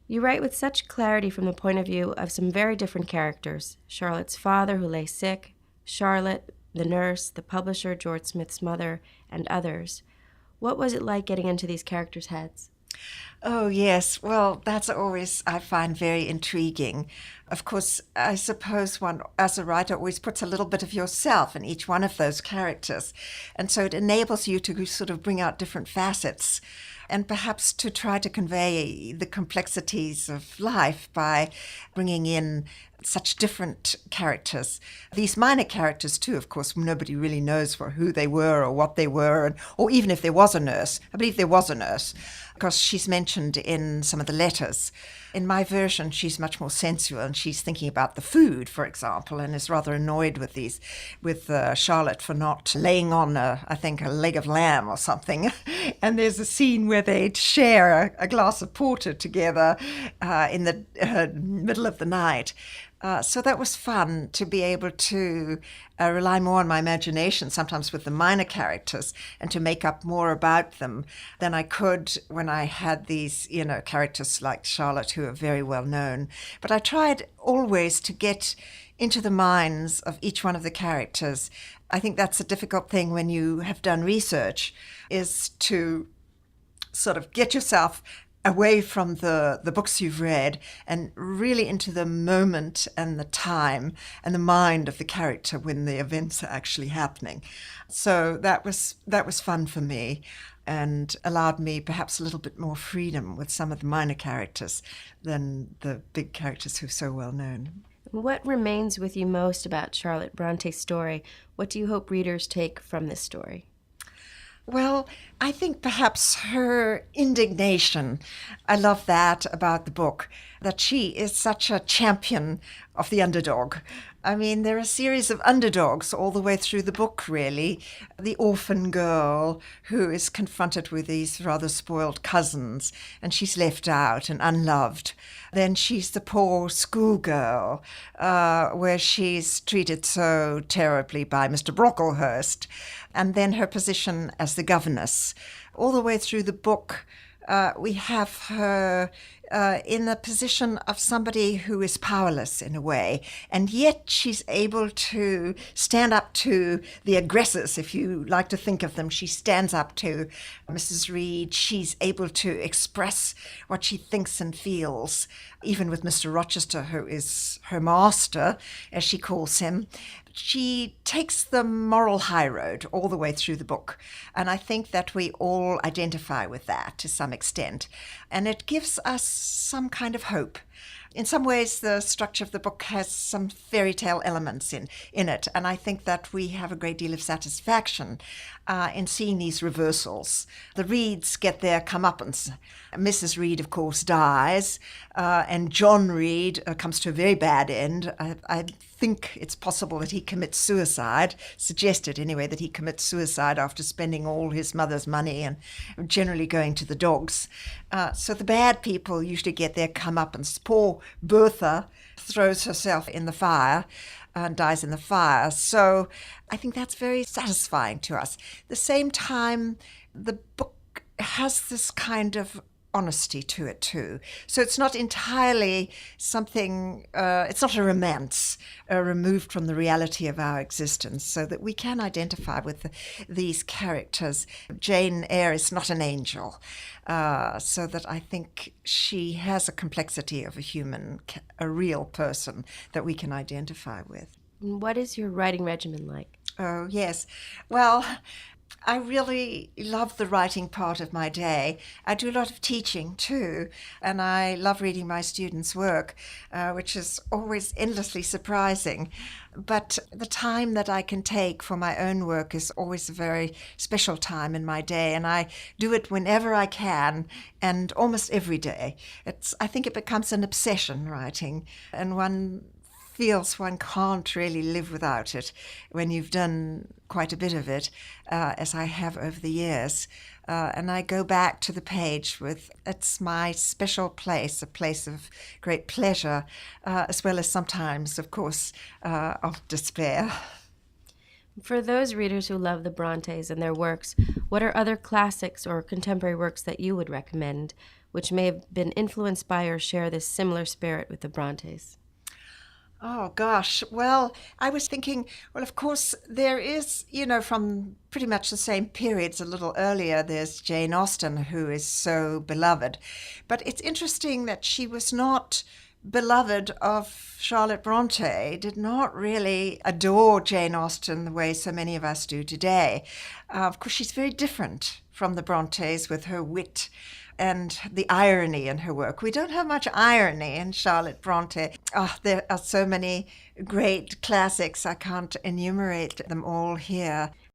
You write with such clarity from the point of view of some very different characters. Charlotte's father, who lay sick, Charlotte, the nurse, the publisher, George Smith's mother, and others. What was it like getting into these characters' heads? Oh, yes. Well, that's always, I find, very intriguing. Of course, I suppose one, as a writer, always puts a little bit of yourself in each one of those characters. And so it enables you to sort of bring out different facets and perhaps to try to convey the complexities of life by bringing in such different characters. These minor characters, too, of course, nobody really knows who they were or what they were, or even if there was a nurse. I believe there was a nurse, because she's mentioned in some of the letters. In my version, she's much more sensual, and she's thinking about the food, for example, and is rather annoyed with Charlotte for not laying on, I think, a leg of lamb or something. And there's a scene where they share a glass of porter together in the middle of the night. So that was fun to be able to rely more on my imagination, sometimes with the minor characters, and to make up more about them than I could when I had these, characters like Charlotte who are very well known. But I tried always to get into the minds of each one of the characters. I think that's a difficult thing when you have done research, is to sort of get yourself away from the books you've read and really into the moment and the time and the mind of the character when the events are actually happening. So that was fun for me and allowed me perhaps a little bit more freedom with some of the minor characters than the big characters who are so well known. What remains with you most about Charlotte Bronte's story? What do you hope readers take from this story? Well, I think perhaps her indignation. I love that about the book, that she is such a champion of the underdog. I mean, there are a series of underdogs all the way through the book, really. The orphan girl who is confronted with these rather spoiled cousins, and she's left out and unloved. Then she's the poor schoolgirl, where she's treated so terribly by Mr. Brocklehurst. And then her position as the governess. All the way through the book, we have her in the position of somebody who is powerless in a way, and yet she's able to stand up to the aggressors, if you like to think of them. She stands up to Mrs. Reed. She's able to express what she thinks and feels, even with Mr. Rochester, who is her master, as she calls him. She takes the moral high road all the way through the book. And I think that we all identify with that to some extent. And it gives us some kind of hope. In some ways, the structure of the book has some fairy tale elements in it. And I think that we have a great deal of satisfaction in seeing these reversals. The Reeds get their comeuppance. Mrs. Reed, of course, dies, and John Reed comes to a very bad end. I think it's possible that he commits suicide, suggested anyway that he commits suicide after spending all his mother's money and generally going to the dogs. So the bad people usually get their comeuppance. Poor Bertha throws herself in the fire and dies in the fire. So I think that's very satisfying to us. At the same time, the book has this kind of honesty to it too. So it's not entirely something, it's not a romance removed from the reality of our existence, so that we can identify with these characters. Jane Eyre is not an angel, so that I think she has a complexity of a human, a real person that we can identify with. What is your writing regimen like? Oh, yes. Well, I really love the writing part of my day. I do a lot of teaching too, and I love reading my students' work, which is always endlessly surprising. But the time that I can take for my own work is always a very special time in my day, and I do it whenever I can and almost every day. I think it becomes an obsession, writing, and one feels one can't really live without it when you've done quite a bit of it, as I have over the years. And I go back to the page it's my special place, a place of great pleasure, as well as sometimes, of course, of despair. For those readers who love the Brontes and their works, what are other classics or contemporary works that you would recommend? which may have been influenced by or share this similar spirit with the Brontes? Oh, gosh. Well, I was thinking, well, of course, there is, from pretty much the same periods a little earlier, there's Jane Austen, who is so beloved. But it's interesting that she was not beloved of Charlotte Bronte, did not really adore Jane Austen the way so many of us do today. Of course, she's very different from the Brontes with her wit and the irony in her work. We don't have much irony in Charlotte Bronte. Oh, there are so many great classics. I can't enumerate them all here.